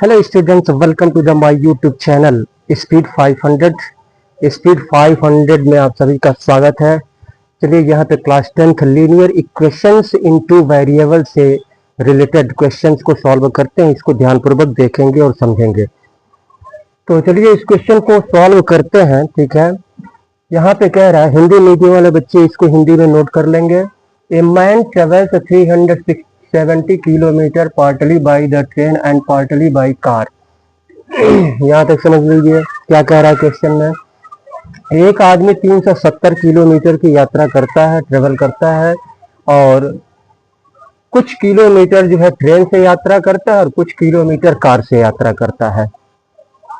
Hello students, welcome to the my YouTube channel speed 500। Speed 500 में आप सभी का स्वागत है। चलिए यहाँ पे class 10th linear equations into variable से रिलेटेड क्वेश्चंस को सॉल्व करते हैं। इसको ध्यानपूर्वक देखेंगे और समझेंगे। तो चलिए इस क्वेश्चन को सॉल्व करते हैं। ठीक है, यहाँ पे कह रहा है, हिंदी मीडियम वाले बच्चे इसको हिंदी में नोट कर लेंगे। A man travels 370 kilometre partly by the train and partly by car. यहाँ तक समझ लीजिए क्या कह रहा है क्वेश्चन में। एक आदमी 370 किलोमीटर की यात्रा करता है, ट्रेवल करता है, और कुछ किलोमीटर जो है ट्रेन से यात्रा करता है और कुछ किलोमीटर कार से यात्रा करता है।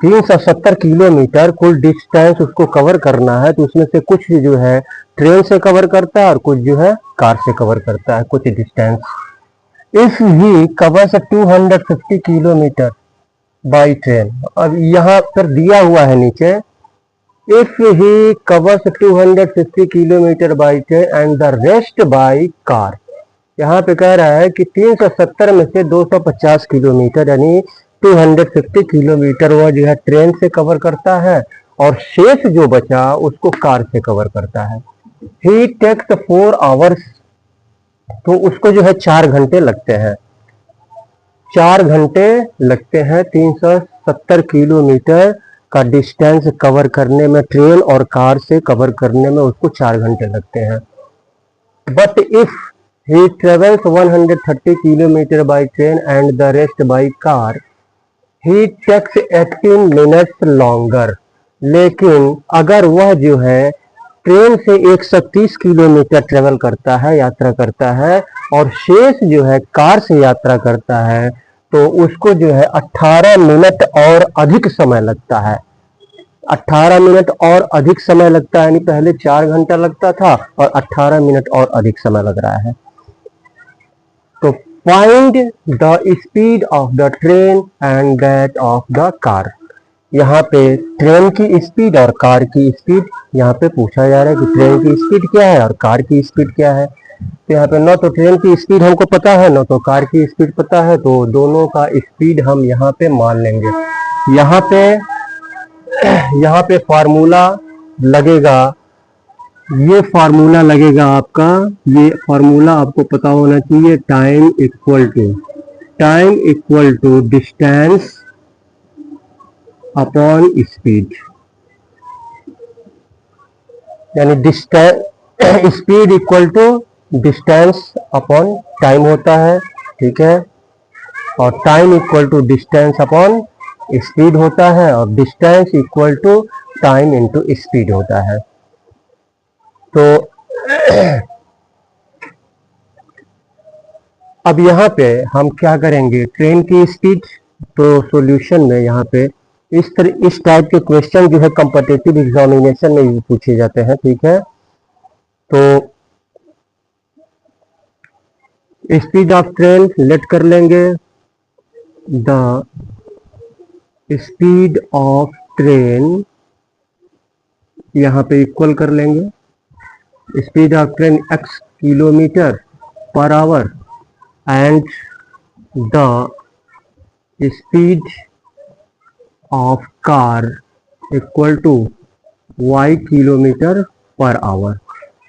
370 किलोमीटर कुल डिस्टेंस उसको कवर करना है, तो उसमें से कुछ जो है ट्रेन से कवर करता है और कुछ जो है कार से कवर करता है कुछ distance. If he covers 250 kilometre by train, अब यहाँ पर दिया हुआ है नीचे, if he covers 250 kilometre by train and the rest by car. यहाँ पे कह रहा है कि 370 में से 250 किलोमीटर यानी 250 किलोमीटर वह जो है ट्रेन से कवर करता है और शेष जो बचा उसको कार से कवर करता है। ही टेक्स 4 आवर्स, तो उसको जो है 4 घंटे लगते हैं। 4 घंटे लगते हैं 370 किलोमीटर का डिस्टेंस कवर करने में, ट्रेन और कार से कवर करने में उसको 4 घंटे लगते हैं। But if he travels 130 kilometre by train and the rest by car, he takes 18 minutes longer. लेकिन अगर वह जो है ट्रेन से 130 किलोमीटर ट्रेवल करता है, यात्रा करता है, और शेष जो है कार से यात्रा करता है, तो उसको जो है 18 मिनट और अधिक समय लगता है। 18 मिनट और अधिक समय लगता है, यानी पहले 4 घंटा लगता था और 18 मिनट और अधिक समय लग रहा है। तो find the speed of the train and that of the car. यहाँ पे ट्रेन की स्पीड और कार की स्पीड यहाँ पे पूछा जा रहा है कि ट्रेन की स्पीड क्या है और कार की स्पीड क्या है। तो यहाँ पे न तो ट्रेन की स्पीड हमको पता है, न तो कार की स्पीड पता है, तो दोनों का स्पीड हम यहाँ पे मान लेंगे। यहाँ पे फार्मूला लगेगा, ये फार्मूला लगेगा आपका, ये फार्मूला आपको पता होना चाहिए। Time equal to distance upon speed, यानी speed equal to distance upon time होता है। ठीक है, और time equal to distance upon speed होता है, और distance equal to time into speed होता है। तो अब यहाँ पे हम क्या करेंगे, ट्रेन की स्पीड, तो सॉल्यूशन में यहाँ पे इस टाइप के क्वेश्चन जो है कॉम्पिटिटिव एग्जामिनेशन में भी पूछे जाते हैं। ठीक है, तो स्पीड ऑफ ट्रेन लेट कर लेंगे, द स्पीड ऑफ ट्रेन यहाँ पे इक्वल कर लेंगे, speed of train x kilometre per hour and the speed of car equal to y kilometre per hour.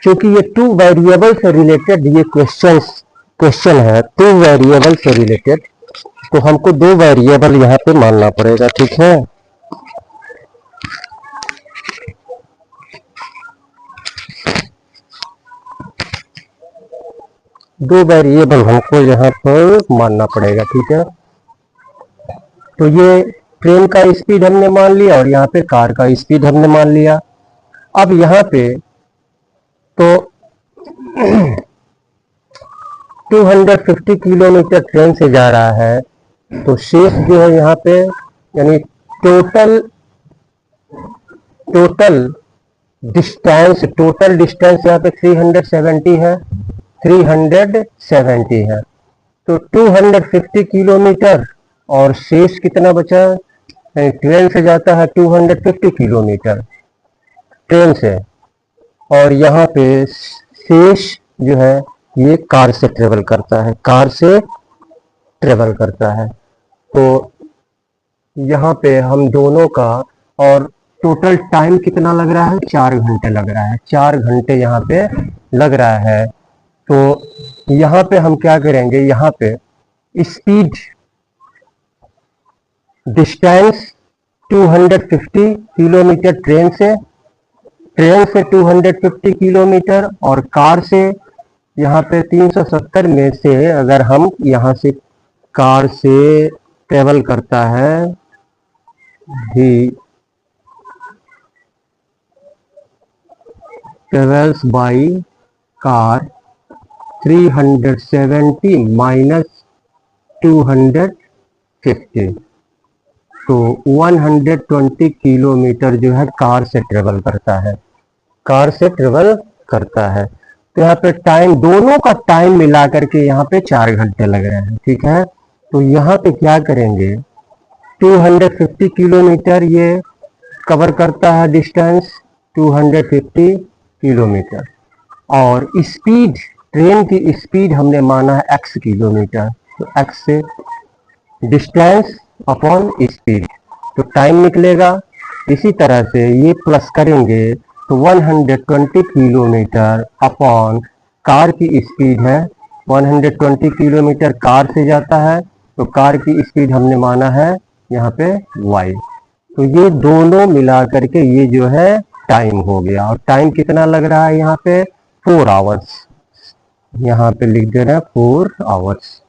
क्योंकि ये 2 वेरिएबल से रिलेटेड ये क्वेश्चन है, 2 वेरिएबल से रिलेटेड, तो हमको 2 वेरिएबल यहाँ पे मानना पड़ेगा। ठीक है, दो वेरिएबल हमको यहाँ पर मानना पड़ेगा। ठीक है, तो ये ट्रेन का स्पीड हमने मान लिया और यहाँ पे कार का स्पीड हमने मान लिया। अब यहाँ पे तो 250 किलोमीटर ट्रेन से जा रहा है, तो शेष जो है यहाँ पे, यानी टोटल डिस्टेंस यहाँ पे 370 है, 370 है। तो 250 किलोमीटर और शेष कितना बचा, ट्रेन से जाता है 250 किलोमीटर ट्रेन से, और यहाँ पे शेष जो है ये कार से ट्रेवल करता है, तो यहाँ पे हम दोनों का, और टोटल टाइम कितना लग रहा है, 4 घंटे लग रहा है, 4 घंटे यहाँ पे लग रहा है। तो यहाँ पे हम क्या करेंगे, यहाँ पे स्पीड, डिस्टेंस 250 किलोमीटर ट्रेन से 250 किलोमीटर, और कार से यहाँ पे 370 में से अगर हम यहाँ से कार से ट्रेवल करता है, ही ट्रेवल्स बाई कार 370 माइनस 250, तो 120 किलोमीटर जो है कार से ट्रेवल करता है, कार से ट्रेवल करता है। तो यहाँ पे टाइम, दोनों का टाइम मिला करके यहाँ पे 4 घंटे लग रहे हैं, ठीक है। तो यहाँ पे क्या करेंगे, 250 किलोमीटर ये कवर करता है, डिस्टेंस 250 किलोमीटर, और स्पीड, ट्रेन की स्पीड हमने माना है x किलोमीटर, तो x से डिस्टेंस अपॉन स्पीड, तो टाइम निकलेगा। इसी तरह से ये प्लस करेंगे तो 120 किलोमीटर अपॉन कार की स्पीड है, 120 किलोमीटर कार से जाता है, तो कार की स्पीड हमने माना है यहाँ पे y, तो ये दोनों मिला करके ये जो है टाइम हो गया। और टाइम कितना लग रहा है यहाँ पे, 4 आवर्स, यहाँ पे लिख दे रहे हैं 4 आवर्स,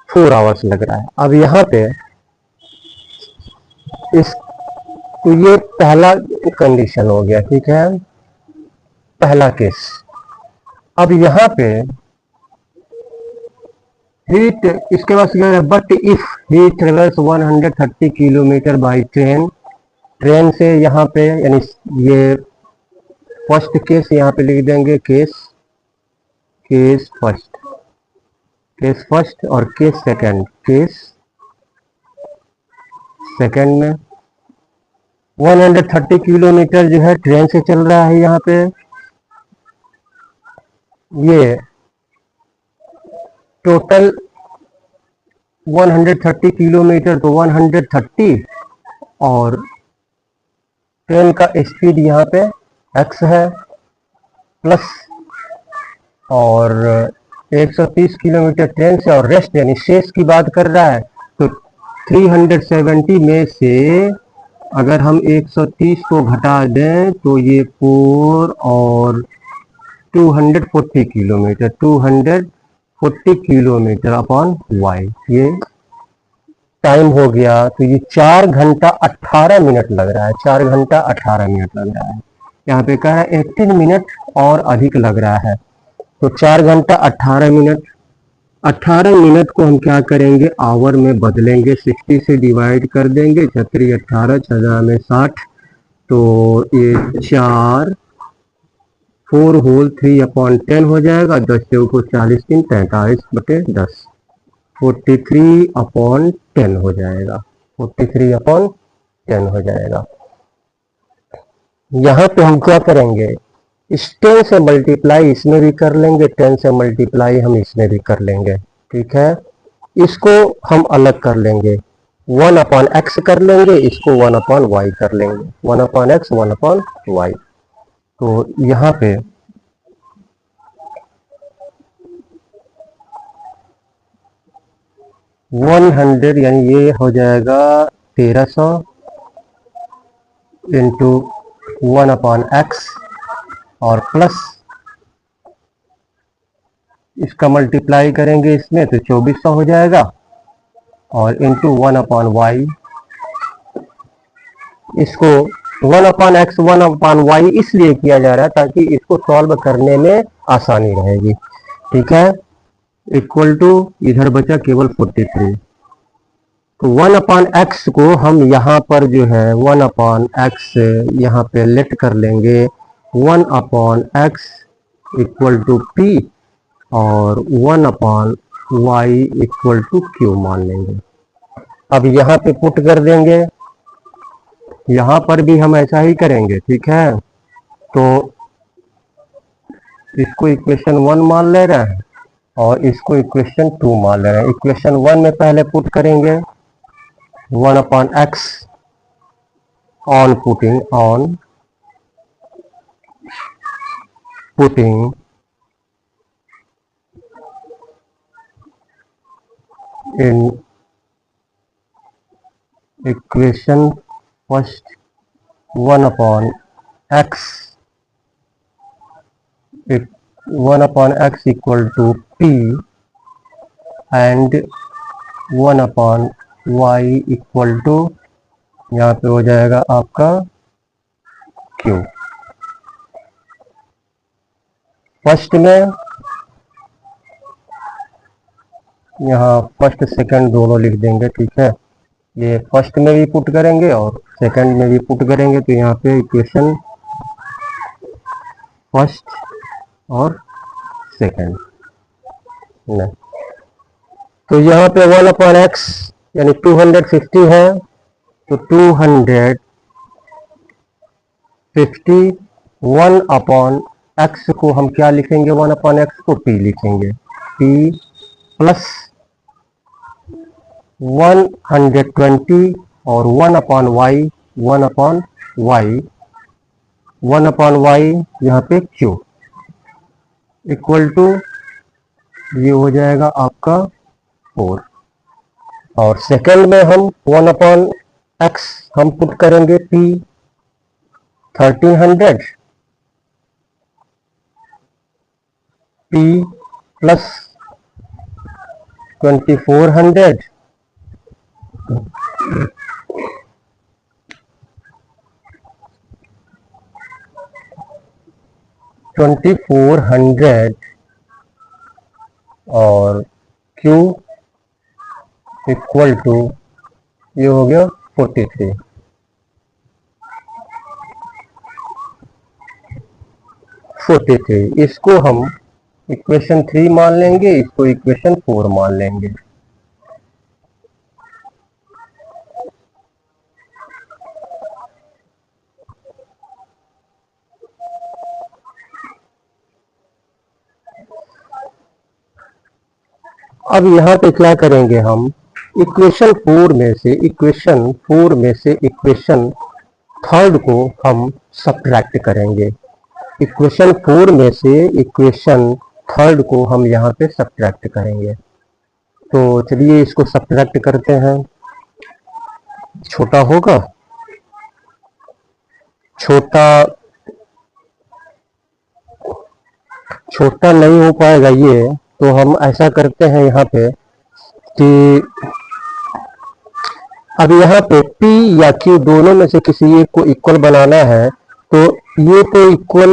4 आवर्स लग रहा है। अब यहाँ पे इस, तो ये पहला कंडीशन हो गया, ठीक है, पहला केस। अब यहाँ पे हीट, इसके बाद क्या है, but if he travels 130 kilometre by train, train से यहाँ पे, यानी ये फर्स्ट केस यहाँ पे लिख देंगे, केस फर्स्ट, केस फर्स्ट, और केस सेकंड, केस सेकंड में 130 किलोमीटर जो है ट्रेन से चल रहा है, यहाँ पे ये टोटल 130 किलोमीटर, तो 130, और ट्रेन का स्पीड यहाँ पे x है, प्लस, और 130 किलोमीटर ट्रेन से, और रेस्ट यानी शेष की बात कर रहा है, तो 370 में से अगर हम 130 को घटा दें तो ये 4 और 240 किलोमीटर, 240 किलोमीटर अपॉन y, ये टाइम हो गया। तो ये 4 घंटा 18 मिनट लग रहा है, 4 घंटा 18 मिनट लग रहा है। यहाँ पे कह रहा है 18 मिनट और अधिक लग रहा है, तो 4 घंटा 18 मिनट, 18 मिनट को हम क्या करेंगे, आवर में बदलेंगे, 60 से डिवाइड कर देंगे, 36 18 6 में 60, तो ये 4 4 होल 3 अपॉन 10 हो जाएगा, 10 से ऊपर 40 3 45/10, 43 अपॉन 10 हो जाएगा, 43 अपॉन 10 हो जाएगा। यहाँ पे हम क्या करेंगे, इस 10 से मल्टीप्लाई इसमें भी कर लेंगे, 10 से मल्टीप्लाई हम इसमें भी कर लेंगे, ठीक है। इसको हम अलग कर लेंगे, 1 अपॉन एक्स कर लेंगे, इसको 1 अपॉन वाई कर लेंगे, 1 अपॉन एक्स 1 अपॉन वाई। तो यहाँ पे 100 यानी ये हो जाएगा 1300 इंटू 1 अपॉन एक्स, और प्लस इसका मल्टीप्लाई करेंगे इसमें तो 2400 हो जाएगा, और इंटू 1 अपॉन वाई, इसको 1 अपॉन एक्स 1 अपॉन वाई इसलिए किया जा रहा है ताकि इसको सॉल्व करने में आसानी रहेगी, ठीक है। इक्वल टू, इधर बचा केवल 43, तो 1 अपॉन एक्स को हम यहाँ पर जो है 1 अपॉन एक्स यहाँ पे लेट कर लेंगे, 1 upon x equal to p, और 1 upon y equal to q मान लेंगे। अब यहाँ पे पुट कर देंगे, यहाँ पर भी हम ऐसा ही करेंगे, ठीक है। तो इसको इक्वेशन 1 मान ले रहे हैं और इसको इक्वेशन 2 मान ले रहे हैं। इक्वेशन 1 में पहले पुट करेंगे 1 upon x on putting in equation first 1 upon x 1 upon x equal to p and 1 upon y equal to यहाँ पे हो जाएगा आपका q। फर्स्ट में यहाँ फर्स्ट सेकंड दोनों लिख देंगे, ठीक है। ये फर्स्ट में भी पुट करेंगे और सेकंड में भी पुट करेंगे, तो यहाँ पे इक्वेशन फर्स्ट और सेकंड नहीं, तो यहाँ पे 1 अपॉन एक्स यानी 250 है, तो 250 1 अपॉन एक्स को हम क्या लिखेंगे, 1 अपॉन एक्स को p लिखेंगे, p प्लस 120 और 1 अपॉन y 1 अपॉन y यहाँ पे q इक्वल टू ये हो जाएगा आपका 4। और सेकंड में हम 1 अपॉन एक्स हम पुट करेंगे p 1300 p प्लस 2400 और q इक्वल टू ये हो गया 43। इसको हम इक्वेशन 3 मान लेंगे, इसको इक्वेशन 4 मान लेंगे। अब यहाँ पे क्या करेंगे हम, इक्वेशन 4 में से इक्वेशन थर्ड को हम सब्ट्रैक्ट करेंगे। इक्वेशन 4 में से इक्वेशन थर्ड को हम यहाँ पे सब्ट्रैक्ट करेंगे। तो चलिए इसको सब्ट्रैक्ट करते हैं। छोटा होगा, छोटा नहीं हो पाएगा ये, तो हम ऐसा करते हैं यहाँ पे कि अब यहाँ पे P या Q दोनों में से किसी एक को इक्वल बनाना है, तो ये तो इक्वल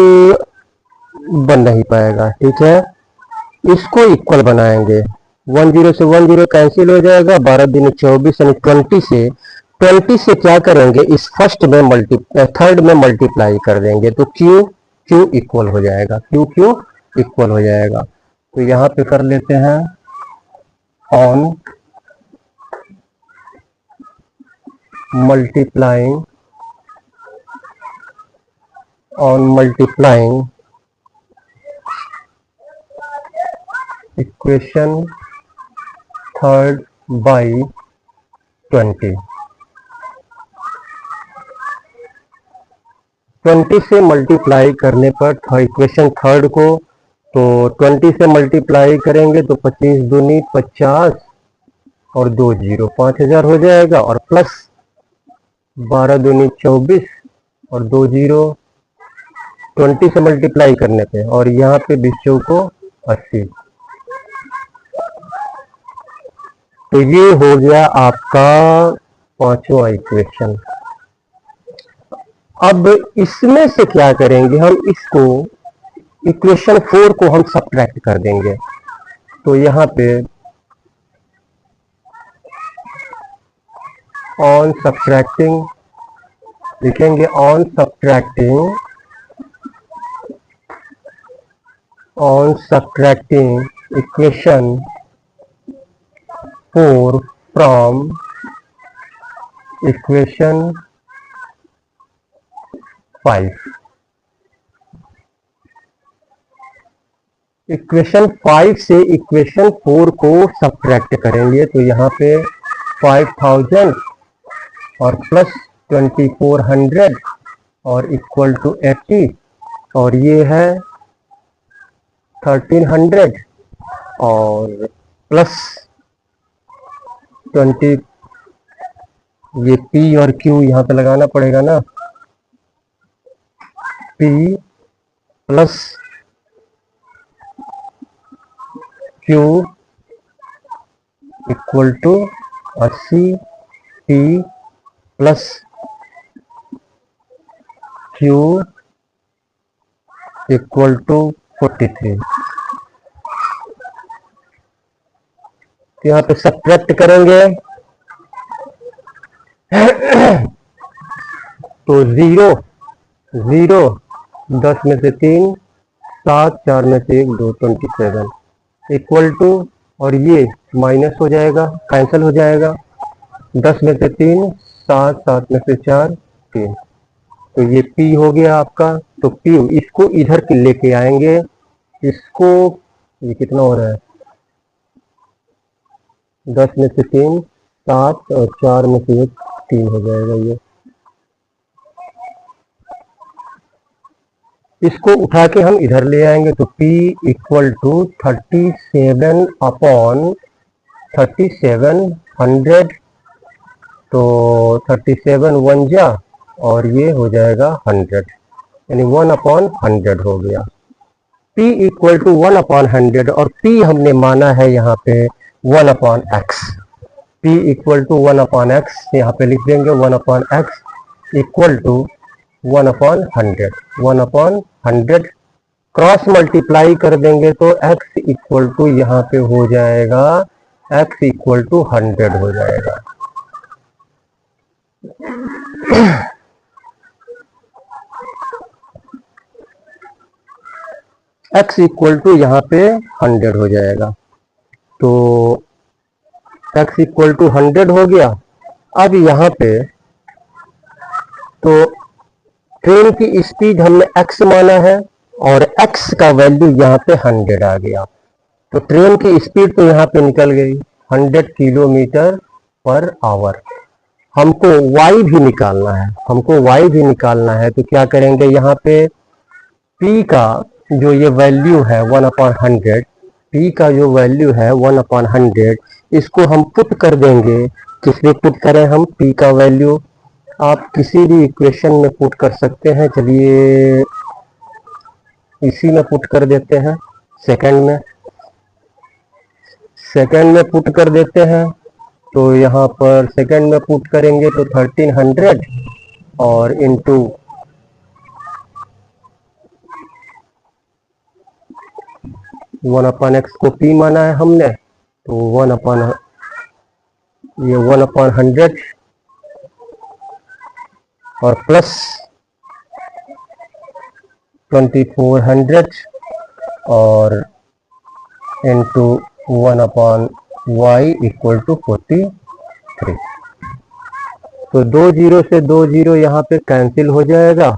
बन नहीं पाएगा, ठीक है। इसको इक्वल बनाएंगे, 10 से 10 कैंसिल हो जाएगा, 12 दूनी 24 यानी 20 से क्या करेंगे, इस फर्स्ट में थर्ड में मल्टीप्लाई कर देंगे, तो Q इक्वल हो जाएगा, Q इक्वल हो जाएगा। तो यहाँ पे कर लेते हैं on multiplying equation third by 20 से मल्टीप्लाई करने पर इक्वेशन थर्ड को, तो 20 से मल्टीप्लाई करेंगे तो 25 दूनी 50 और 2 0 5000 हो जाएगा, और प्लस 12 दूनी 24 और 2 0 20 से मल्टीप्लाई करने पे, और यहाँ पे 20 को 80। तो ये हो गया आपका पांचवा इक्वेशन। अब इसमें से क्या करेंगे, हम इसको इक्वेशन 4 को हम सब्ट्रैक्ट कर देंगे। तो यहाँ पे ऑन सब्ट्रैक्टिंग लिखेंगे, on subtracting equation 4 from equation 5। Equation 5 से इक्वेशन 4 को सब्ट्रैक्ट करेंगे, तो यहाँ पे 5000 और प्लस 2400 और इक्वल टू 80 और ये है 1300 और प्लस 20 ये P और Q यहाँ पे लगाना पड़ेगा ना, P plus Q equal to 80 P plus Q equal to 43। तो यहाँ पे सब्ट्रैक्ट करेंगे तो 0 0 10 में से 3 7 4 में से 1 2 27 इक्वल टू और ये माइनस हो जाएगा, कैंसिल हो जाएगा। 10 में से 3 7 7 में से 4 3 तो ये P हो गया आपका। तो P इसको इधर लेके आएंगे, इसको ये कितना हो रहा है 10 में से 3 7 और 4 में से 1 3 हो जाएगा। ये इसको उठा के हम इधर ले आएंगे तो P इक्वल टू 37 अपॉन 3700 तो 37 1 जा और ये हो जाएगा 100 यानी 1 अपॉन 100 हो गया। P इक्वल टू 1 अपॉन 100 और P हमने माना है यहाँ पे 1 upon x. P equal to 1 upon x यहाँ पे लिख देंगे 1 upon x equal to 1 upon 100 1 upon 100 cross multiply कर देंगे तो x इक्वल टू यहाँ पे हो जाएगा x इक्वल टू 100 हो जाएगा। x इक्वल टू यहाँ पे 100 हो जाएगा। तो x इक्वल टू 100 हो गया। अब यहाँ पे तो ट्रेन की स्पीड हमने x माना है और x का वैल्यू यहाँ पे 100 आ गया। तो ट्रेन की स्पीड तो यहाँ पे निकल गई 100 किलोमीटर पर आवर। हमको y भी निकालना है, हमको y भी निकालना है। तो क्या करेंगे यहाँ पे p का जो ये वैल्यू है 1/100, p का जो वैल्यू है 1/100 इसको हम पुट कर देंगे। किस में पुट करें हम p का वैल्यू? आप किसी भी इक्वेशन में पुट कर सकते हैं। चलिए इसी में पुट कर देते हैं, सेकंड में पुट कर देते हैं। तो यहाँ पर सेकंड में पुट करेंगे तो 1300 और इंटू 1/x को p माना है हमने तो 1/100 और प्लस 2400 और इंटू 1/y इक्वल टू 43। तो 2 जीरो से 2 जीरो यहाँ पे कैंसिल हो जाएगा।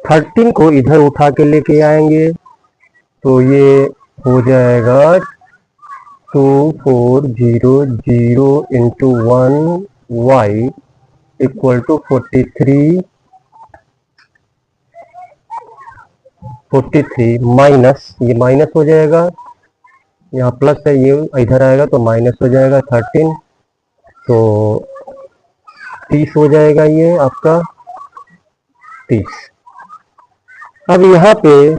13 को इधर उठा के लेके आएंगे तो ये हो जाएगा 2400 into 1y equal to 43 minus ये माइनस हो जाएगा, यहाँ प्लस है ये इधर आएगा तो माइनस हो जाएगा 13 तो 30 हो जाएगा ये आपका 30। अब यहाँ पे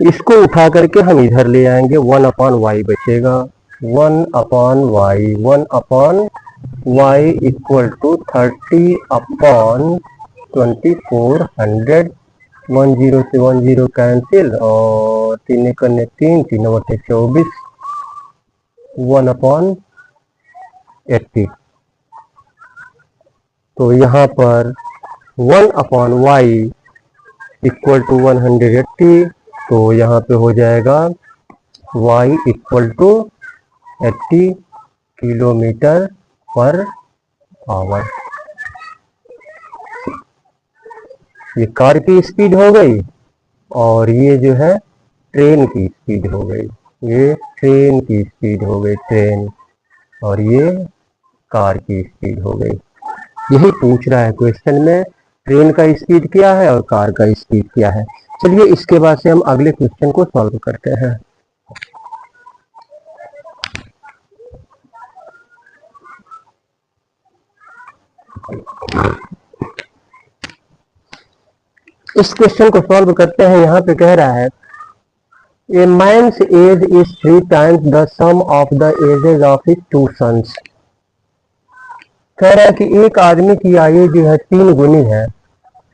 इसको उठा करके हम इधर ले आएंगे 1/y बचेगा 1/y इक्वल टू 30/2400। 10 से 10 कैंसिल और 3 करने 3 3 बटे 24 1/80। तो यहाँ पर 1/y इक्वल टू 180 तो यहाँ पे हो जाएगा y equal to 80 kilometre per hour. ये कार की स्पीड हो गई और ये जो है ट्रेन की स्पीड हो गई, ये ट्रेन की स्पीड हो गई ट्रेन, और ये कार की स्पीड हो गई। यही पूछ रहा है क्वेश्चन में, ट्रेन का स्पीड क्या है और कार का स्पीड क्या है। चलिए इसके बाद से हम अगले क्वेश्चन को सॉल्व करते हैं। इस क्वेश्चन को सॉल्व करते हैं। यहाँ पे कह रहा है a man's age is 3 times the sum of the ages of his 2 sons। कह रहा है कि एक आदमी की आयु जो है 3 गुनी है।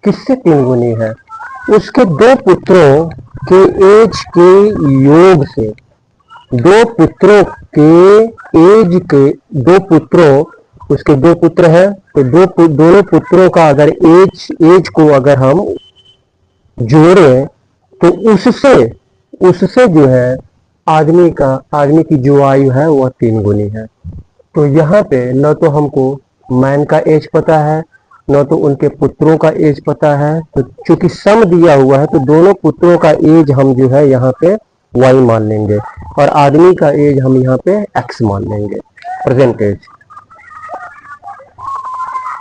किससे 3 गुनी है? उसके 2 पुत्रों के एज के योग से। 2 पुत्रों के एज के 2 पुत्रों, उसके 2 पुत्र हैं, तो दोनों पुत्रों का अगर एज को अगर हम जोड़ें तो उससे उससे जो है आदमी की जो आयु है वह 3 गुनी है। तो यहाँ पे न तो हमको मैन का एज पता है, न तो उनके पुत्रों का एज पता है। तो चूंकि सम दिया हुआ है तो दोनों पुत्रों का एज हम जो है यहाँ पे y मान लेंगे और आदमी का एज हम यहाँ पे x मान लेंगे, प्रेजेंट एज।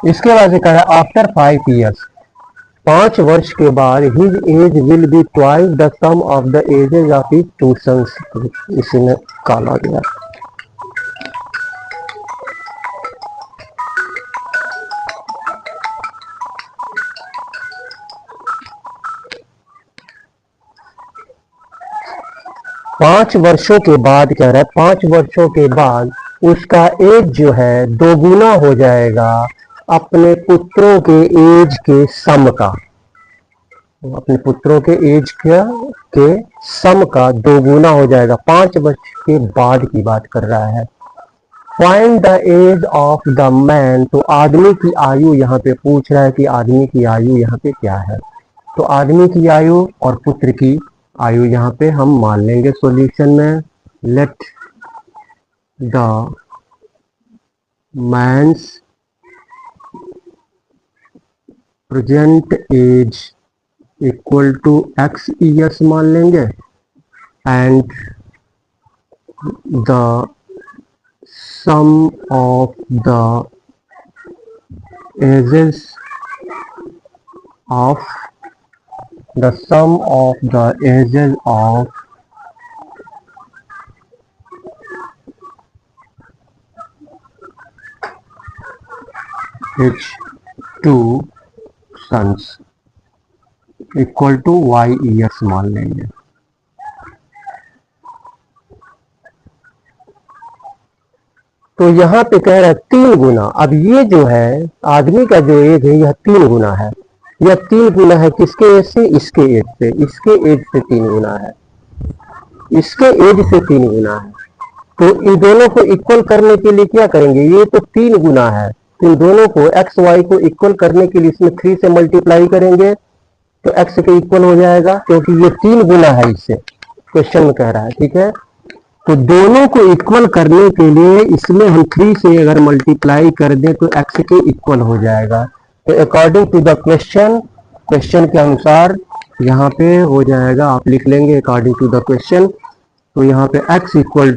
इसके बाद से कह रहा है आफ्टर 5 years, 5 वर्ष के बाद his age will be twice the sum of the ages of his 2 sons। इसमें काला गया। पांच वर्षों के बाद कह रहा है 5 वर्षों के बाद उसका एज जो है दोगुना हो जाएगा अपने पुत्रों के एज के सम का। अपने पुत्रों के एज के सम का दोगुना हो जाएगा। 5 वर्ष के बाद की बात कर रहा है। Find the age of the man, तो आदमी की आयु यहाँ पे पूछ रहा है कि आदमी की आयु यहाँ पे क्या है। तो आदमी की आयु और पुत्र की आयु यहाँ पे हम मान लेंगे सॉल्यूशन में। Let the man's present age equal to x years मान लेंगे and the sum of the ages of the sum of the ages of his 2 sons equal to y years मान लेंगे। तो यहाँ पे कह रहा है 3 गुना। अब ये जो है आदमी का जो एज है यह 3 गुना है। यह 3 गुना है किसके एज से? इसके एज से। इसके एज से 3 गुना है। इसके एज से 3 गुना है। तो इन दोनों को इक्वल करने के लिए क्या करेंगे? ये तो 3 गुना है, तो इन दोनों को एक्स वाई को इक्वल करने के लिए इसमें 3 से मल्टीप्लाई करेंगे तो एक्स के इक्वल हो जाएगा, क्योंकि ये 3 गुना है इससे, क्वेश्चन में कह रहा है। ठीक है, तो दोनों को इक्वल करने के लिए इसमें हम 3 से अगर मल्टीप्लाई कर दें तो एक्स के इक्वल हो जाएगा। तो अकॉर्डिंग टू द क्वेश्चन के अनुसार यहाँ पे हो जाएगा, आप लिख लेंगे अकॉर्डिंग टू द क्वेश्चन। तो यहाँ पे x इक्वल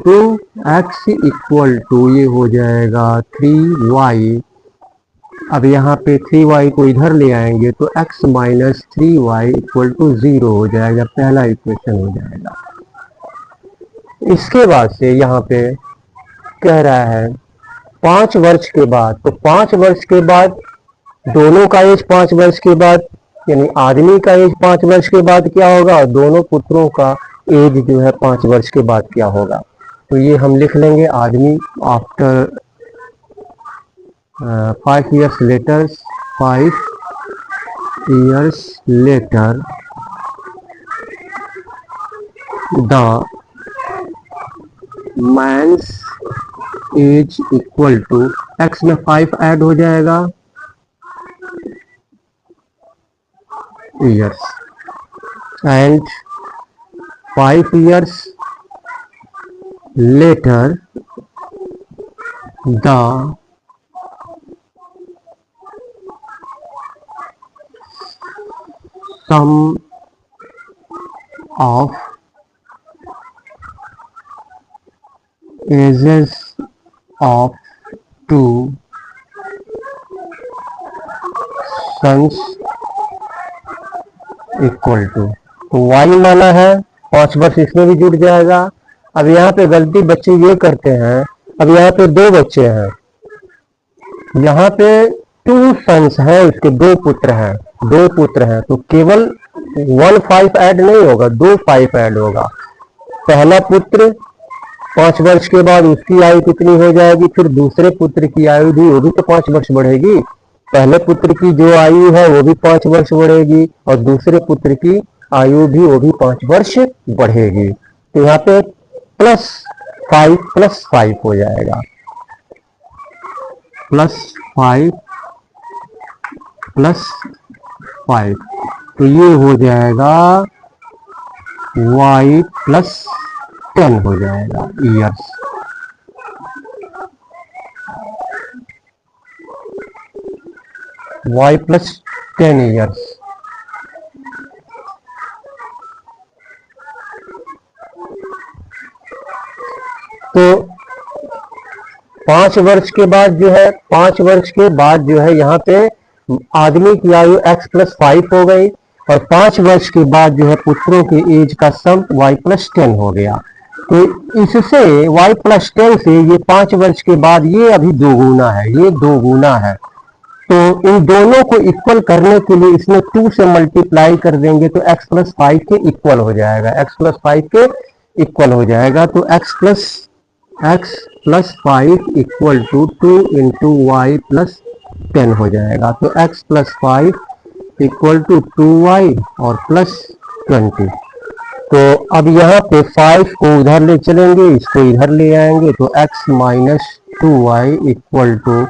टू ये हो जाएगा 3y। अब यहाँ पे 3y को इधर ले आएंगे तो x minus 3y equal to 0 हो जाएगा। पहला इक्वेशन हो जाएगा। इसके बाद से यहाँ पे कह रहा है 5 वर्ष के बाद, तो 5 वर्ष के बाद दोनों का एज 5 वर्ष के बाद, यानी आदमी का एज 5 वर्ष के बाद क्या होगा और दोनों पुत्रों का एज जो है 5 वर्ष के बाद क्या होगा। तो ये हम लिख लेंगे आदमी after 5 years later, 5 years later the man's age equal to x में 5 ऐड हो जाएगा years and 5 years later the sum of ages of 2 sons equal to, तो y माना है 5 वर्ष, इसमें भी जुड़ जाएगा। अब यहाँ पे गलती बच्चे ये करते हैं, अब यहाँ पे 2 बच्चे हैं, यहाँ पे 2 सन्स हैं, उसके 2 पुत्र हैं, 2 पुत्र हैं, तो केवल 1 5 ऐड नहीं होगा, 2 5 ऐड होगा। पहला पुत्र 5 वर्ष के बाद उसकी आयु कितनी हो जाएगी, फिर दूसरे पुत्र की आयु भी, वो भी तो 5 वर्ष बढ़ेगी। पहले पुत्र की जो आयु है वो भी 5 वर्ष बढ़ेगी, और दूसरे पुत्र की आयु भी, वो भी 5 वर्ष बढ़ेगी। तो यहाँ पे +5 हो जाएगा, +5 +5, तो ये हो जाएगा y +10 हो जाएगा ईयर्स। y +10 years. तो 5 वर्ष के बाद जो है, 5 वर्ष के बाद जो है यहाँ पे आदमी की आयु x +5 हो गई, और 5 वर्ष के बाद जो है पुत्रों की एज का सम y +10 हो गया। तो इससे y +10 से ये 5 वर्ष के बाद ये अभी 2 गुना है, ये 2 गुना है। तो इन दोनों को इक्वल करने के लिए इसमें 2 से मल्टीप्लाई कर देंगे तो x +5 के इक्वल हो जाएगा, x +5 के इक्वल हो जाएगा। तो x +5 equal to 2 into y +10 हो जाएगा। तो x +5 इक्वल टू 2y और +20। तो अब यहाँ पे 5 को उधर ले चलेंगे, इसको इधर ले आएंगे, तो x -2y इक्वल टू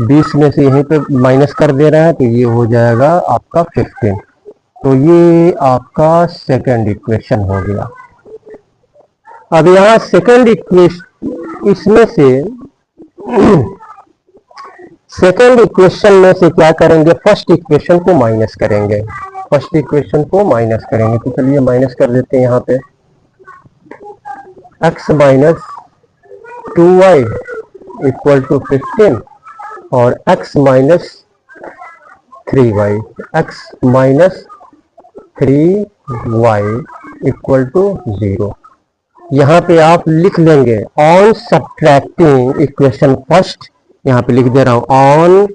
20 में से यहीं पे माइनस कर दे रहा है, तो ये हो जाएगा आपका 15। तो ये आपका सेकंड इक्वेशन हो गया। अब यहाँ सेकंड इक्वेशन, इसमें से सेकंड इक्वेशन में से क्या करेंगे, फर्स्ट इक्वेशन को माइनस करेंगे, फर्स्ट इक्वेशन को माइनस करेंगे। तो चलिए माइनस कर देते हैं यहाँ पे, x -2y इक्वल टू 15 और x -3y, x -3y equal to 0। यहाँ पे आप लिख लेंगे ऑन सब्ट्रैक्टिंग इक्वेशन फर्स्ट, यहाँ पे लिख दे रहा हूं on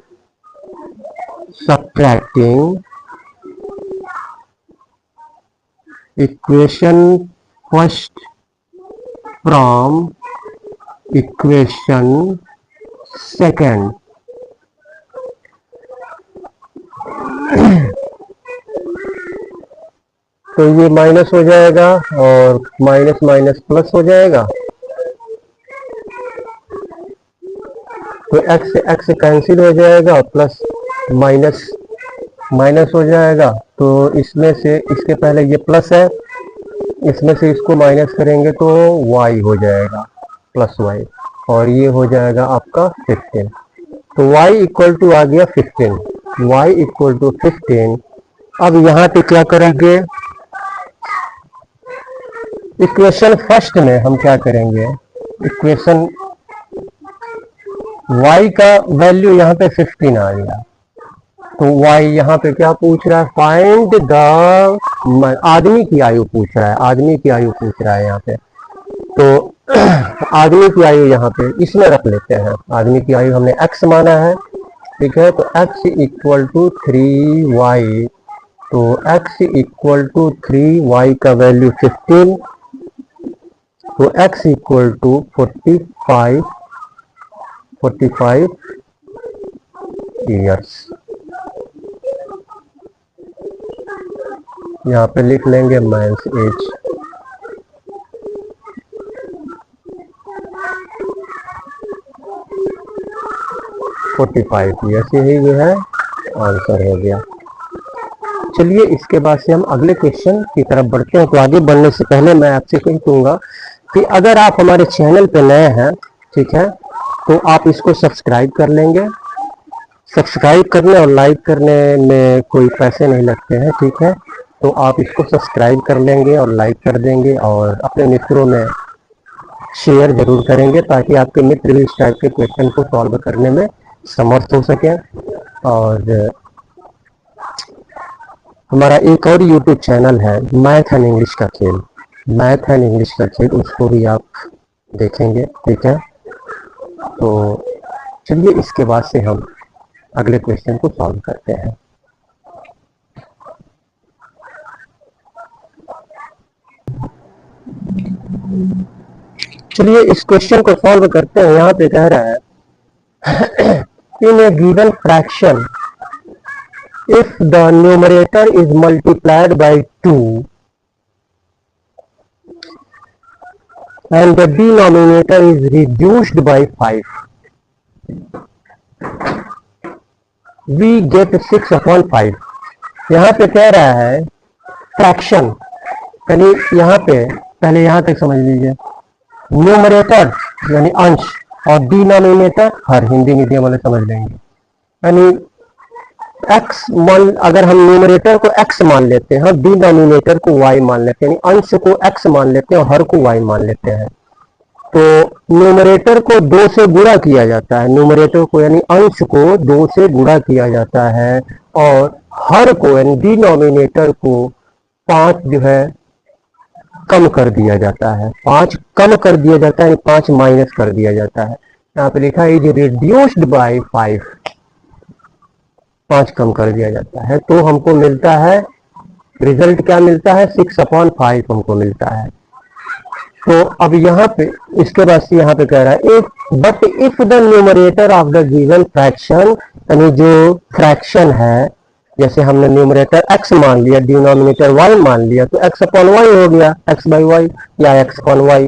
subtracting equation first from equation second, तो ये माइनस हो जाएगा और माइनस माइनस प्लस हो जाएगा। तो x से x कैंसिल हो जाएगा, प्लस माइनस माइनस हो जाएगा। तो इसमें से, इसके पहले ये प्लस है, इसमें से इसको माइनस करेंगे तो y हो जाएगा +y, और ये हो जाएगा आपका 15। तो y इक्वल टू आ गया 15, y इक्वल टू 15। अब यहाँ पे क्या करेंगे, इक्वेशन फर्स्ट में हम क्या करेंगे, इक्वेशन y का वैल्यू यहाँ पे 15 आ गया, तो y यहाँ पे क्या पूछ रहा है, फाइंड द आदमी की आयु पूछ रहा है, आदमी की आयु पूछ रहा है यहाँ पे। तो आदमी की आयु यहाँ पे इसमें रख लेते हैं, आदमी की आयु हमने x माना है, ठीक है। तो x इक्वल टू 3y, तो x इक्वल टू 3y का वैल्यू 15, तो x इक्वल टू 45 ईयर्स। यहाँ पे लिख लेंगे मैंस एज। ईयर्स, यही जो है आंसर हो गया। चलिए इसके बाद से हम अगले क्वेश्चन की तरफ बढ़ते हैं। तो आगे बढ़ने से पहले मैं आपसे कह दूंगा कि अगर आप हमारे चैनल पे नए हैं, ठीक है, तो आप इसको सब्सक्राइब कर लेंगे। सब्सक्राइब करने और लाइक करने में कोई पैसे नहीं लगते हैं, ठीक है। तो आप इसको सब्सक्राइब कर लेंगे और लाइक कर देंगे और अपने मित्रों में शेयर जरूर करेंगे, ताकि आपके मित्र भी इस टाइप के क्वेश्चन को सॉल्व करने में समर्थ हो सकें। और हमारा एक और यूट्यूब चैनल है मैथ एंड इंग्लिश का खेल, मैथ एंड इंग्लिश का खेल, उसको भी आप देखेंगे, ठीक है। तो चलिए इसके बाद से हम अगले क्वेश्चन को सॉल्व करते हैं। चलिए इस क्वेश्चन को सॉल्व करते हैं। यहाँ पे कह रहा है in a given fraction if the numerator is multiplied by 2 and the denominator is reduced by 5, we get 6/5। यहाँ पे कह रहा है फ्रैक्शन, यानी यहाँ पे पहले यहाँ तक समझ लीजिए, न्यूमरेटर यानी अंश और डिनोमिनेटर हर हिंदी मीडियम वाले समझ लेंगे, यानी x मान, अगर हम न्यूमरेटर को x मान लेते हैं, डिनोमिनेटर को y मान लेते हैं, यानी अंश को x मान लेते हैं और हर को y मान लेते हैं, तो न्यूमरेटर को 2 से गुणा किया जाता है, न्यूमरेटर को यानी अंश को 2 से गुणा किया जाता है और हर को यानी डिनोमिनेटर को 5 जो है कम कर दिया जाता है, 5 कम कर दिया जाता है, 5 माइनस कर दिया जाता है। यहाँ पे लिखा है इज रिड्यूस्ड बाय 5, 5 कम कर दिया जाता है, तो हमको मिलता है रिजल्ट क्या मिलता है 6/5 हमको मिलता है। तो अब यहाँ पे इसके बाद से यहाँ पे कह रहा है but if the numerator of the given fraction, यानी जो फ्रैक्शन है, जैसे हमने न्यूमरेटर x मान लिया, डिनोमिनेटर y मान लिया, तो x/y हो गया, x/y या x/y,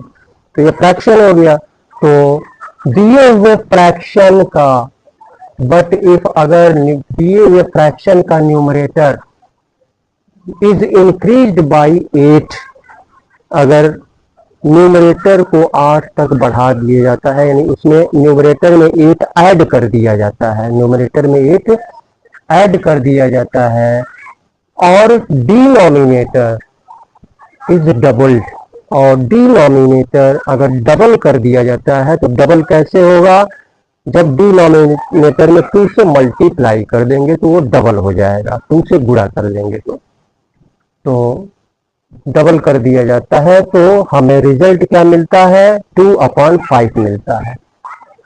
तो ये फ्रैक्शन हो गया। तो दिए हुए फ्रैक्शन का, बट इफ अगर दिए हुए फ्रैक्शन का न्यूमरेटर इज इंक्रीज्ड बाय 8, अगर न्यूमरेटर को 8 तक बढ़ा दिया जाता है, यानी उसमें न्यूमरेटर में 8 ऐड कर दिया जाता है, न्यूमरेटर में 8 ऐड कर दिया जाता है और डिनोमिनेटर इज डबल्ड, और डिनोमिनेटर अगर डबल कर दिया जाता है, तो डबल कैसे होगा, जब डिनोमिनेटर में 2 मल्टीप्लाई कर देंगे तो वो डबल हो जाएगा, 2 से गुणा कर देंगे तो डबल कर दिया जाता है, तो हमें रिजल्ट क्या मिलता है 2/5 मिलता है।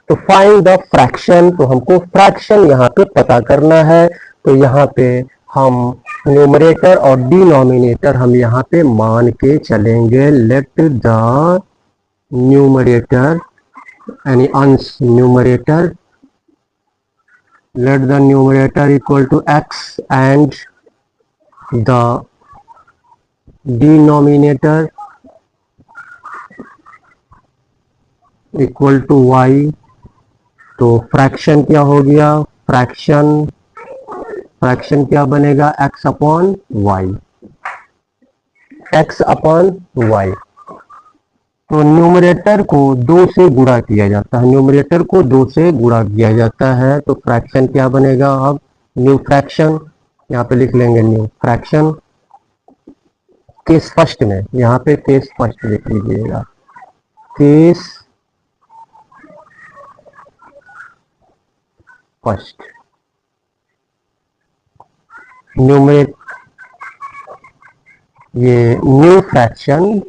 तो फाइंड द फ्रैक्शन, तो हमको फ्रैक्शन यहाँ पे पता करना है। तो यहाँ पे हम न्यूमरेटर और डिनोमिनेटर हम यहाँ पे मान के चलेंगे। लेट द न्यूमरेटर यानी अंश numerator, let the numerator equal to x and the denominator equal to y। तो फ्रैक्शन क्या हो गया, फ्रैक्शन क्या बनेगा x/y, x/y। तो न्यूमरेटर को 2 से गुणा किया जाता है, न्यूमरेटर को 2 से गुणा किया जाता है, तो फ्रैक्शन क्या बनेगा, अब न्यू फ्रैक्शन यहाँ पे लिख लेंगे, न्यू फ्रैक्शन। केस फर्स्ट में यहाँ पे केस फर्स्ट लिख लीजिएगा, केस फर्स्ट न्यूमरेट, ये न्यू फ्रैक्शन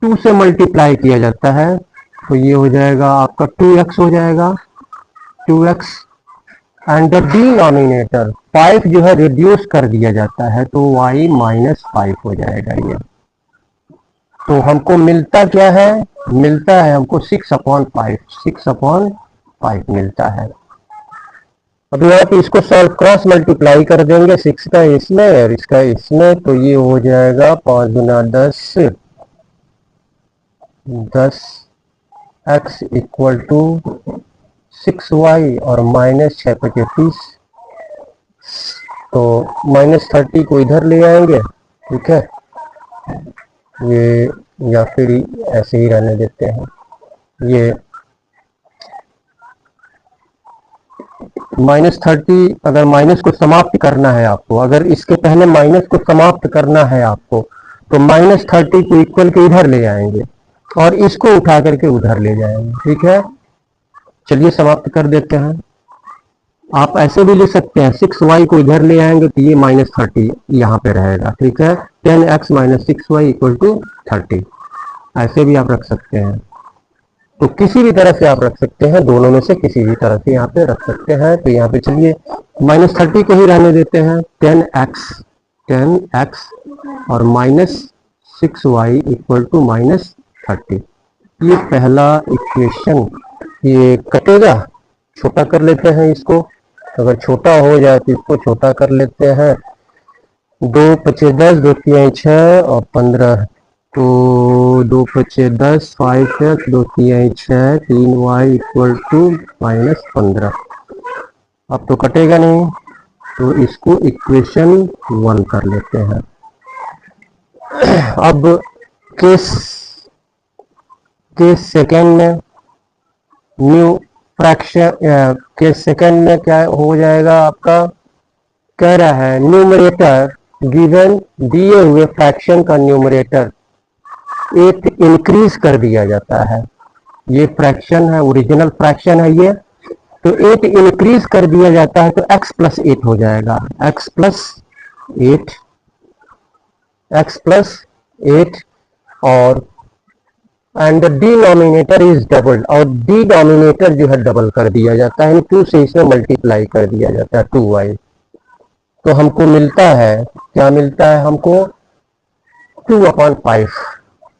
2 से मल्टीप्लाई किया जाता है, तो ये हो जाएगा आपका 2x हो जाएगा, 2x एंड द डिनोमिनेटर 5 जो है रिड्यूस कर दिया जाता है, तो y-5 हो जाएगा ये। तो हमको मिलता क्या है, मिलता है हमको 6/5 मिलता है। अब यहाँ पे इसको सॉल्व क्रॉस मल्टीप्लाई कर देंगे, 6 का इसमें और इसका इसमें, तो ये हो जाएगा 5 गुना 10 x इक्वल टू 6y और -6/30, तो -30 को इधर ले आएंगे, ठीक है, ये या फिर ऐसे ही रहने देते हैं। ये -30, अगर माइनस को समाप्त करना है आपको, अगर इसके पहले माइनस को समाप्त करना है आपको, तो -30 को इक्वल के इधर ले आएंगे और इसको उठा करके उधर ले जाएंगे, ठीक है। चलिए समाप्त कर देते हैं। आप ऐसे भी लिख सकते हैं 6y को इधर ले आएंगे तो ये -30 यहाँ पे रहेगा, ठीक है। 10x - 6y = 30, ऐसे भी आप रख सकते हैं। तो किसी भी तरह से आप रख सकते हैं, दोनों में से किसी भी तरह से यहाँ पे रख सकते हैं। तो यहाँ पे चलिए -30 को ही रहने देते हैं। 10x और -6y = -30, ये पहला इक्वेशन। ये कटेगा, छोटा कर लेते हैं इसको। अगर छोटा हो जाए तो इसको छोटा कर लेते हैं। 2 × 5 = 10, 2 × 3 = 6 और 15, तो 2 × 5 = 10, 5x, 2 × 3 = 6, 3y = -15। अब तो कटेगा नहीं, तो इसको इक्वेशन 1 कर लेते हैं। अब केस सेकंड में न्यू फ्रैक्शन, केस सेकंड में क्या हो जाएगा आपका, कह रहा है न्यूमरेटर गिवन, दिए हुए फ्रैक्शन का न्यूमरेटर 8 इंक्रीज कर दिया जाता है। ये फ्रैक्शन है, ओरिजिनल फ्रैक्शन है ये, तो 8 इंक्रीज कर दिया जाता है तो x + 8 हो जाएगा। x + 8 और एंड डिनोमिनेटर इज डबल, और डिनोमिनेटर जो है डबल कर दिया जाता है, 2 से इसे मल्टीप्लाई कर दिया जाता है, 2y। तो हमको मिलता है, क्या मिलता है हमको, 2/5,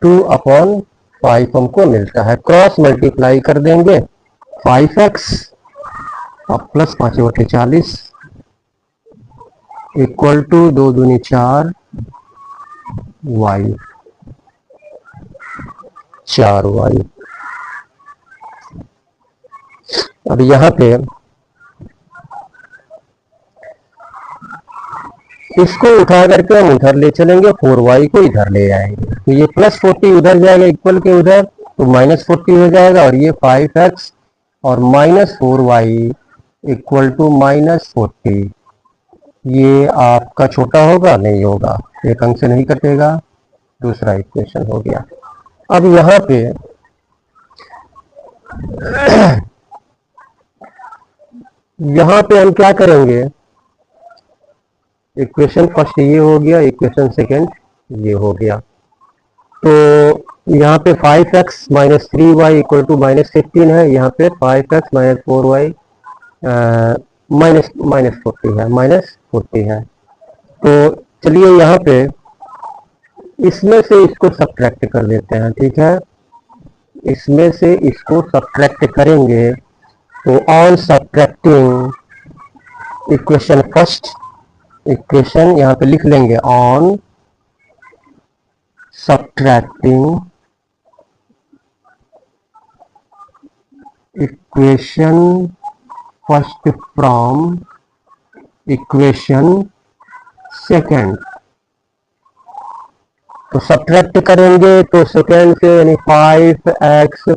2/5 हमको मिलता है। क्रॉस मल्टीप्लाई कर देंगे, 5x और + 5/40 = 2 दूनी 4, y 4y। अब यहाँ पे इसको उठा करके हम उधर ले चलेंगे, 4y को इधर ले आएंगे, तो ये +40 उधर जाएगा, इक्वल के उधर, तो -40 हो जाएगा। और ये 5x और -4y = -40, ये आपका छोटा होगा, नहीं होगा, एक अंक से नहीं कटेगा। दूसरा इक्वेशन हो गया। अब यहाँ पे हम क्या करेंगे, इक्वेशन फर्स्ट ये हो गया, इक्वेशन सेकंड ये हो गया। तो यहाँ पे 5x - 3y = -15 है, यहाँ पे 5x - 4y -40 है। तो चलिए यहाँ पे इसमें से इसको सब्ट्रैक्ट कर देते हैं, ठीक है। इसमें से इसको सब्ट्रैक्ट करेंगे तो on subtracting equation first, equation यहाँ पे लिख लेंगे, on subtracting equation first from equation second. तो सब्ट्रैक्ट करेंगे तो सेकंड से, यानी 5x -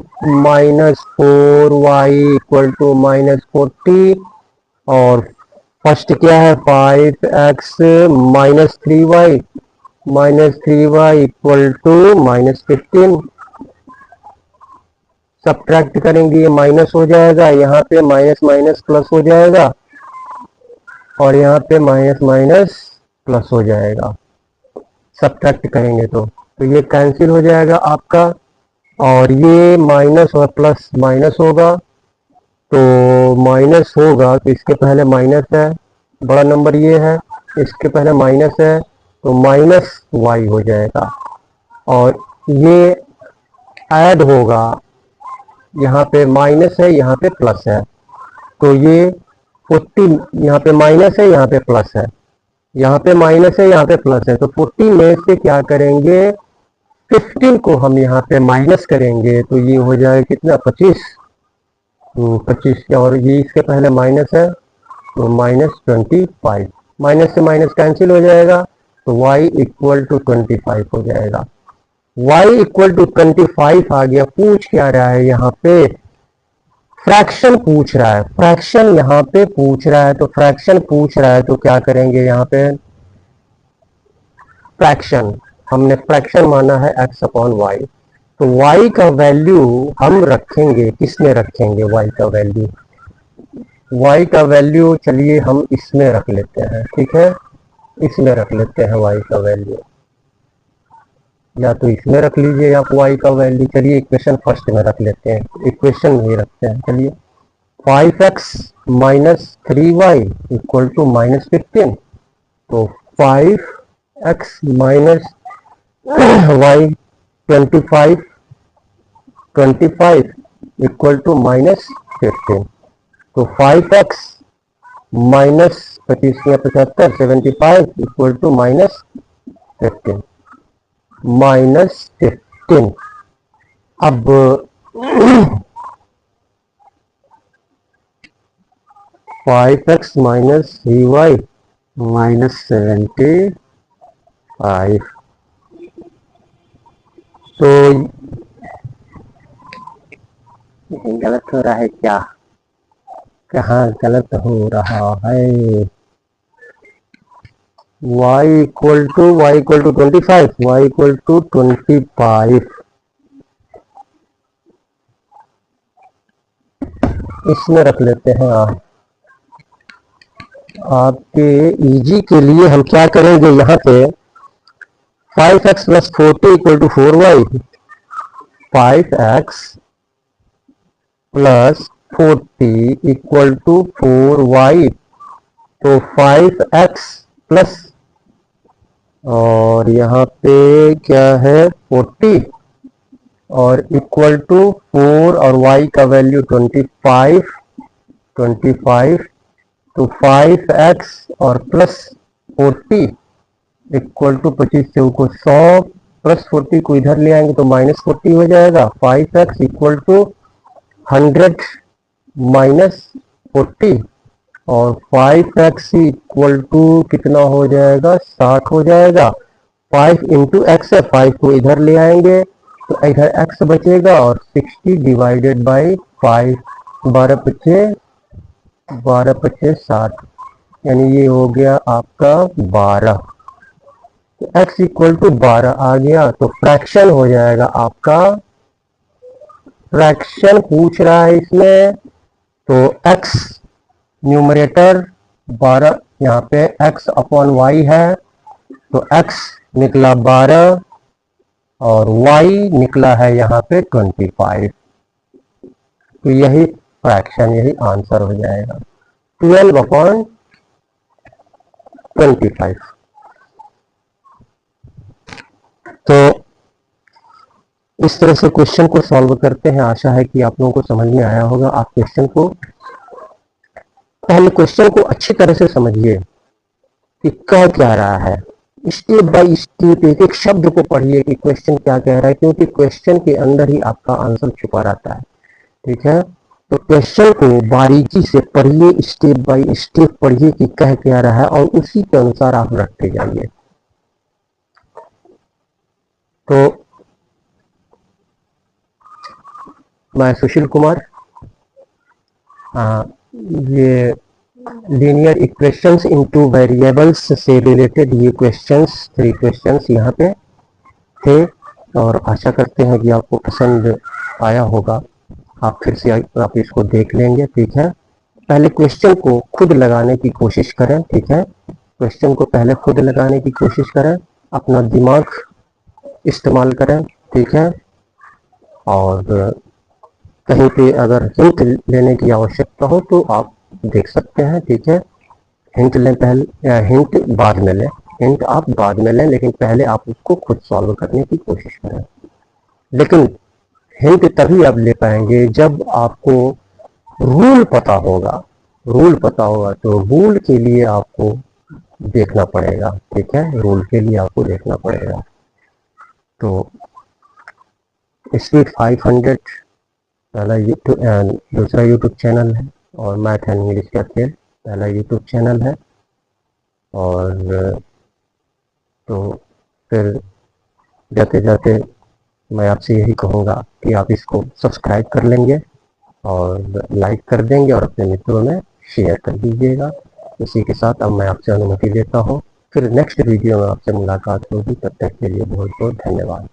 4y = -40, और फर्स्ट क्या है, 5x - 3y = -15। सब्ट्रैक्ट करेंगे, ये माइनस हो जाएगा, यहाँ पे माइनस प्लस हो जाएगा, और यहाँ पे माइनस प्लस हो जाएगा। सब्ट्रैक्ट करेंगे तो ये कैंसिल हो जाएगा आपका, और ये माइनस और प्लस माइनस होगा, तो माइनस होगा तो इसके पहले माइनस है, बड़ा नंबर ये है, इसके पहले माइनस है, तो -y हो जाएगा। और ये ऐड होगा, यहाँ पे माइनस है, यहाँ पे प्लस है, तो ये 40, यहाँ पे माइनस है, यहाँ पे प्लस है, यहाँ पे माइनस है, यहाँ पे प्लस है, तो 40 में से क्या करेंगे, 15 को हम यहाँ पे माइनस करेंगे, तो ये हो जाएगा कितना, 25, तो 25, और ये इसके पहले माइनस है, तो -25, माइनस से माइनस कैंसिल हो जाएगा, तो y = 25 हो जाएगा। y = 25 आ गया। पूछ क्या रहा है यहाँ पे, फ्रैक्शन पूछ रहा है, फ्रैक्शन यहाँ पे पूछ रहा है, तो फ्रैक्शन पूछ रहा है तो क्या करेंगे, यहाँ पे फ्रैक्शन, हमने फ्रैक्शन माना है x/y, तो y का वैल्यू हम रखेंगे, किसमें रखेंगे y का वैल्यू, y का वैल्यू चलिए हम इसमें रख लेते हैं, ठीक है, इसमें रख लेते हैं y का वैल्यू, या तो इसमें रख लीजिए आप y का वैल्यू। चलिए इक्वेशन फर्स्ट में रख लेते हैं, इक्वेशन में ही रखते हैं। चलिए 5x minus 3y equal to -15, तो 5x minus y 25 equal to -15, तो 5x माइनस 25 या 75 75 इक्वल टू -15 -15। अब 5x माइनस 3y -75, तो गलत हो रहा है क्या? कहाँ गलत हो रहा है? y equal to 25, y equal to 25, इसमें रख लेते हैं। आपके इजी के लिए हम क्या करेंगे, यहाँ पे 5x plus 40 equal to 4y, 5x plus 40 equal to 4y, तो 5x प्लस और यहाँ पे क्या है 40 और इक्वल टू 4 और y का वैल्यू 25, तो 5x और प्लस 40 इक्वल टू 25 से को 100 प्लस 40 को इधर ले आएंगे तो -40 हो जाएगा। 5x इक्वल टू 100 माइनस 40 और 5x इक्वल टू कितना हो जाएगा, 60 हो जाएगा। 5 इंटू एक्स है, 5 को इधर ले आएंगे तो इधर x बचेगा और 60 डिवाइडेड बाई 5, 12 पच्चे 60, यानी ये हो गया आपका 12। तो x इक्वल टू 12 आ गया, तो फ्रैक्शन हो जाएगा आपका, फ्रैक्शन पूछ रहा है इसमें, तो x न्यूमरेटर 12, यहाँ पे x अपॉन y है, तो x निकला 12 और y निकला है यहाँ पे 25, तो यही फ्रैक्शन, यही आंसर हो जाएगा 12/25। तो इस तरह से क्वेश्चन को सॉल्व करते हैं। आशा है कि आप लोगों को समझ में आया होगा। आप क्वेश्चन को, पहले क्वेश्चन को अच्छी तरह से समझिए कि कह क्या रहा है, स्टेप बाय स्टेप एक एक शब्द को पढ़िए कि क्वेश्चन क्या कह रहा है, क्योंकि क्वेश्चन के अंदर ही आपका आंसर छुपा रहता है, ठीक है। तो क्वेश्चन को बारीकी से पढ़िए, स्टेप बाय स्टेप पढ़िए कि कह क्या रहा है और उसी के अनुसार आप रखते जाइए। तो मैं सुशील कुमार, ये लीनियर इक्वेशंस इनटू वेरिएबल्स से रिलेटेड ये क्वेश्चंस, 3 क्वेश्चंस यहाँ पे थे और आशा करते हैं कि आपको पसंद आया होगा। आप फिर से आप इसको देख लेंगे, ठीक है। पहले क्वेश्चन को खुद लगाने की कोशिश करें, ठीक है। क्वेश्चन को पहले खुद लगाने की कोशिश करें, अपना दिमाग इस्तेमाल करें, ठीक है। और कहीं पे अगर हिंट लेने की आवश्यकता हो तो आप देख सकते हैं, ठीक है। हिंट लें पहले, हिंट बाद में लें, हिंट आप बाद में लें, लेकिन पहले आप उसको खुद सॉल्व करने की कोशिश करें। लेकिन हिंट तभी आप ले पाएंगे जब आपको रूल पता होगा, रूल पता होगा, तो रूल के लिए आपको देखना पड़ेगा, ठीक है। रूल के लिए आपको देखना पड़ेगा। तो स्पीड 500 पहला दूसरा यूट्यूब चैनल है और मैथ एंड इंग्लिश का खेल पहला यूट्यूब चैनल है। और तो फिर जाते जाते मैं आपसे यही कहूँगा कि आप इसको सब्सक्राइब कर लेंगे और लाइक कर देंगे और अपने मित्रों में शेयर कर दीजिएगा। इसी के साथ अब मैं आपसे अनुमति लेता हूँ, फिर नेक्स्ट वीडियो में आपसे मुलाकात होगी। तब तक के लिए बहुत बहुत धन्यवाद।